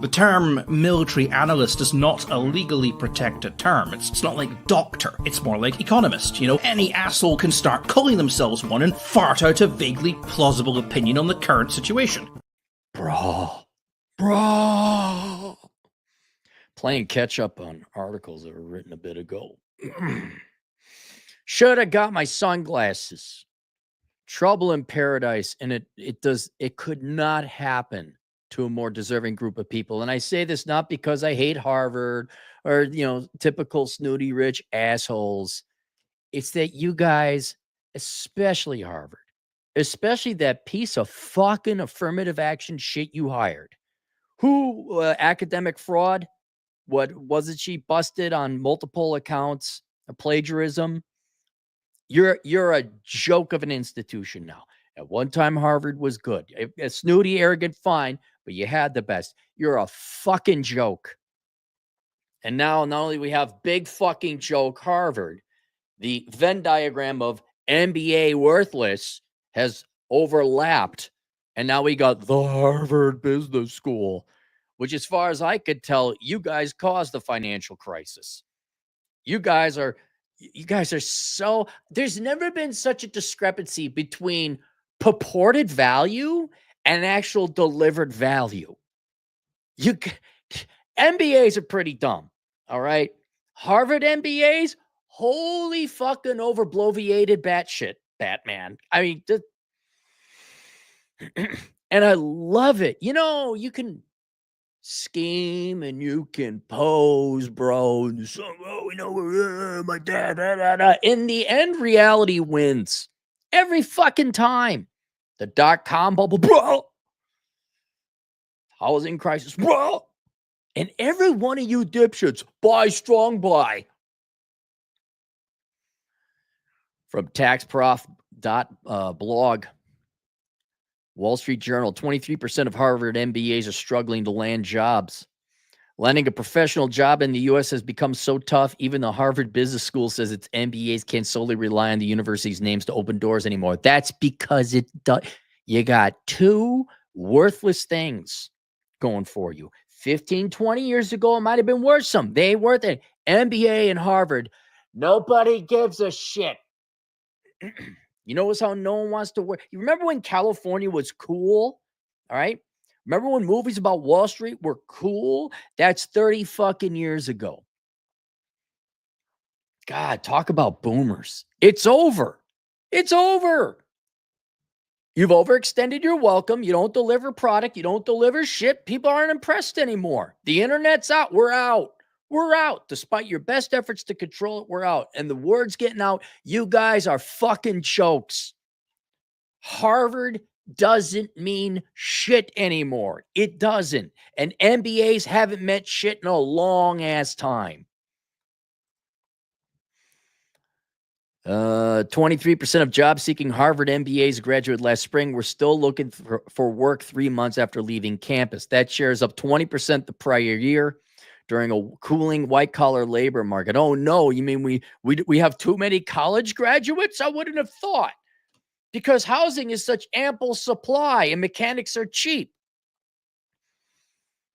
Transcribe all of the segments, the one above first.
The term military analyst is not a legally protected term. It's not like doctor. It's more like economist. You know, any asshole can start calling themselves one and fart out a vaguely plausible opinion on the current situation. Bro. Playing catch up on articles that were written a bit ago. Should have got my sunglasses. Trouble in paradise, and it could not happen to a more deserving group of people. And I say this not because I hate Harvard or, typical snooty rich assholes. It's that you guys, especially Harvard, especially that piece of fucking affirmative action shit you hired. Who, academic fraud? What wasn't she busted on multiple accounts of plagiarism? You're a joke of an institution now. At one time, Harvard was good. A snooty, arrogant, fine, but you had the best. You're a fucking joke. And now, not only we have big fucking joke Harvard, the Venn diagram of MBA worthless has overlapped. And now we got the Harvard Business School, which, as far as I could tell, you guys caused the financial crisis. You guys are so, there's never been such a discrepancy between purported value and actual delivered value. MBAs are pretty dumb. All right. Harvard MBAs, holy fucking overbloviated batshit, Batman. I mean, and I love it. You can scheme and you can pose, bro. And my dad. In the end, reality wins every fucking time. The .com bubble, bro. Housing crisis, bro. And every one of you dipshits, buy strong buy. From taxprof.blog. Wall Street Journal, 23% of Harvard MBAs are struggling to land jobs. Landing a professional job in the U.S. has become so tough, even the Harvard Business School says its MBAs can't solely rely on the university's names to open doors anymore. That's because it does. You got two worthless things going for you. 15, 20 years ago, it might have been worth some. They ain't worth it. MBA and Harvard, nobody gives a shit. You notice how no one wants to work. You remember when California was cool? All right. Remember when movies about Wall Street were cool? That's 30 fucking years ago. God, talk about boomers. It's over. It's over. You've overextended your welcome. You don't deliver product. You don't deliver shit. People aren't impressed anymore. The internet's out. We're out. We're out. Despite your best efforts to control it, we're out. And the word's getting out. You guys are fucking jokes. Harvard doesn't mean shit anymore. It doesn't. And MBAs haven't meant shit in a long ass time. 23% of job-seeking Harvard MBAs graduated last spring were still looking for work 3 months after leaving campus. That share is up 20% the prior year during a cooling white-collar labor market. Oh, no, you mean we have too many college graduates? I wouldn't have thought. Because housing is such ample supply and mechanics are cheap.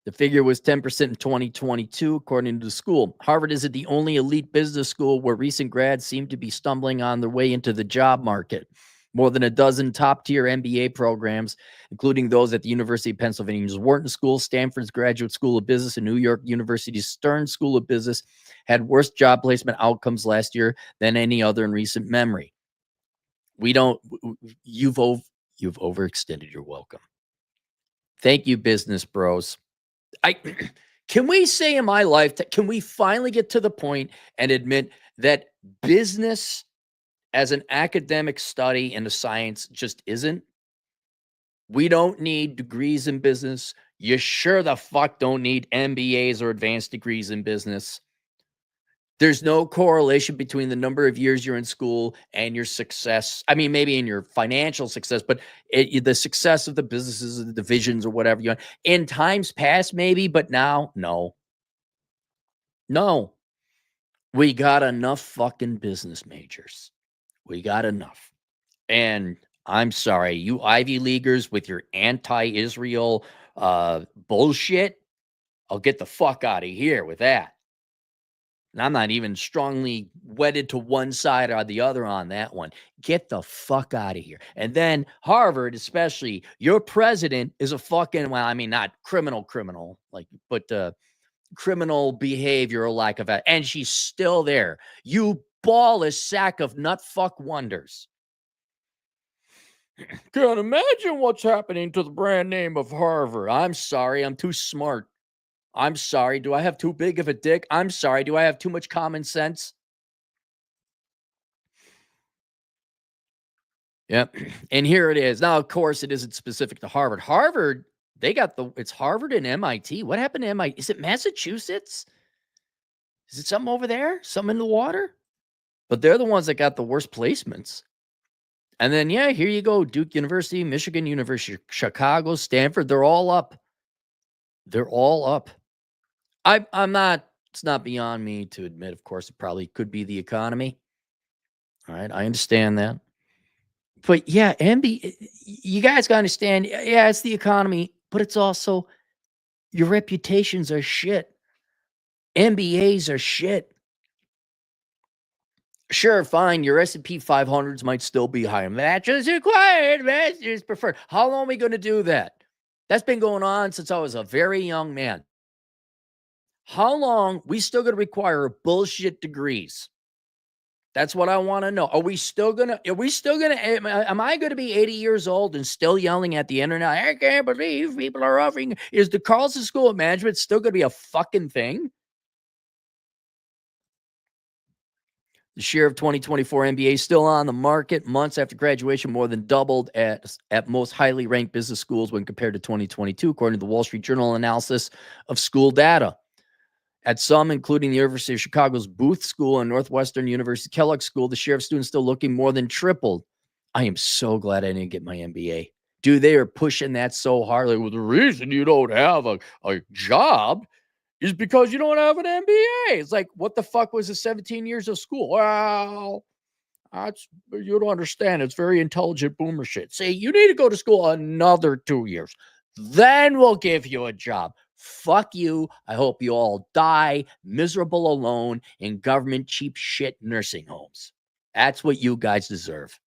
The figure was 10% in 2022, according to the school. Harvard isn't the only elite business school where recent grads seem to be stumbling on their way into the job market. More than a dozen top-tier MBA programs, including those at the University of Pennsylvania's Wharton School, Stanford's Graduate School of Business, and New York University's Stern School of Business, had worse job placement outcomes last year than any other in recent memory. You've overextended your welcome. Thank you, business bros. Can we say in my life, can we finally get to the point and admit that business as an academic study and a science just isn't? We don't need degrees in business. You sure the fuck don't need MBAs or advanced degrees in business. There's no correlation between the number of years you're in school and your success. I mean, maybe in your financial success, but the success of the businesses, the divisions, or whatever you want. In times past, maybe, but now, no. No. We got enough fucking business majors. We got enough. And I'm sorry, you Ivy Leaguers with your anti-Israel bullshit, I'll get the fuck out of here with that. And I'm not even strongly wedded to one side or the other on that one. Get the fuck out of here. And then Harvard, especially, your president is a fucking, well, I mean, not criminal, like, but criminal behavior or lack of that. And she's still there. You ballless sack of nut fuck wonders. Can't imagine what's happening to the brand name of Harvard. I'm sorry. I'm too smart. I'm sorry. Do I have too big of a dick? I'm sorry. Do I have too much common sense? Yep. And here it is. Now, of course, it isn't specific to Harvard. Harvard, it's Harvard and MIT. What happened to MIT? Is it Massachusetts? Is it something over there? Something in the water? But they're the ones that got the worst placements. And then, yeah, here you go. Duke University, Michigan University, Chicago, Stanford. They're all up. They're all up. I'm not, it's not beyond me to admit, of course, it probably could be the economy. All right. I understand that. But yeah, you guys got to understand, yeah, it's the economy, but it's also your reputations are shit. MBAs are shit. Sure, fine. Your S&P 500s might still be higher. Matches required, matches preferred. How long are we going to do that? That's been going on since I was a very young man. How long we still going to require bullshit degrees? That's what I want to know. Am I going to be 80 years old and still yelling at the internet? I can't believe people are offering. Is the Carlson School of Management still going to be a fucking thing? The share of 2024 MBA still on the market months after graduation, more than doubled at most highly ranked business schools when compared to 2022, according to the Wall Street Journal analysis of school data. At some, including the University of Chicago's Booth School and Northwestern University Kellogg School, the share of students still looking more than tripled. I am so glad I didn't get my MBA. Dude, they are pushing that so hard. Like, well, the reason you don't have a job is because you don't have an MBA. It's like, what the fuck was the 17 years of school? Well, you don't understand. It's very intelligent boomer shit. Say, you need to go to school another 2 years. Then we'll give you a job. Fuck you. I hope you all die miserable alone in government cheap shit nursing homes. That's what you guys deserve.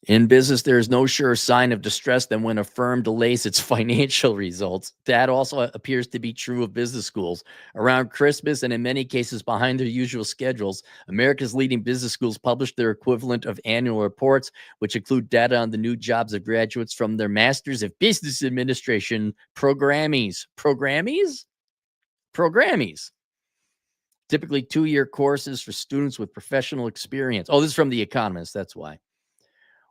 In business, there is no surer sign of distress than when a firm delays its financial results. That also appears to be true of business schools. Around Christmas, and in many cases behind their usual schedules, America's leading business schools publish their equivalent of annual reports, which include data on the new jobs of graduates from their Masters of Business Administration programmees. Typically 2-year courses for students with professional experience. Oh, this is from The Economist. That's why.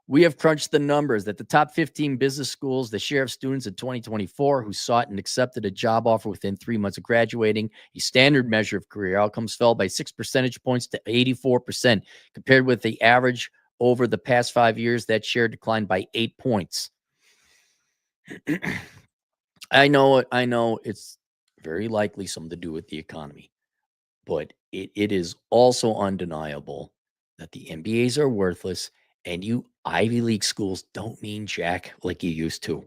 We have crunched the numbers that the top 15 business schools, the share of students in 2024 who sought and accepted a job offer within 3 months of graduating, a standard measure of career outcomes, fell by 6 percentage points to 84%. Compared with the average over the past 5 years, that share declined by 8 points. I know it's very likely something to do with the economy, but it is also undeniable that the MBAs are worthless. And you Ivy League schools don't mean jack like you used to.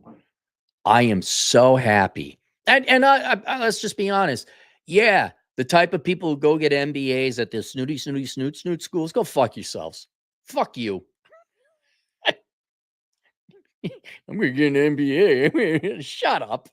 I am so happy. And let's just be honest. Yeah, the type of people who go get MBAs at the snooty snoot schools, go fuck yourselves. Fuck you. I'm going to get an MBA. Shut up.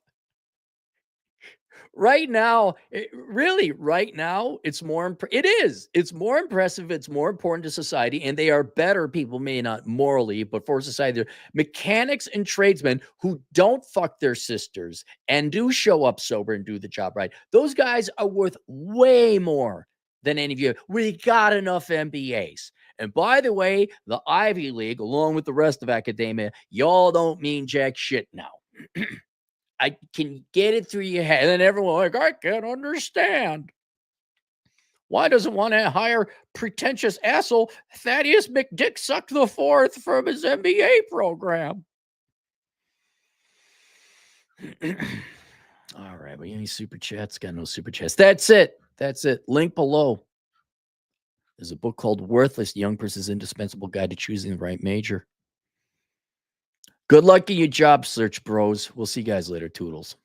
Right now, it's more, it's more impressive. It's more important to society, and they are better people, maybe not morally, but for society. They're mechanics and tradesmen who don't fuck their sisters and do show up sober and do the job right. Those guys are worth way more than any of you. We got enough MBAs. And by the way, the Ivy League, along with the rest of academia, y'all don't mean jack shit now. I can get it through your head. And then everyone like, I can't understand. Why doesn't want to hire pretentious asshole Thaddeus McDick Suck the Fourth from his MBA program? All right. Well, any super chats? Got no super chats. That's it. Link below. There's a book called Worthless, the Young Person's Indispensable Guide to Choosing the Right Major. Good luck in your job search, bros. We'll see you guys later. Toodles.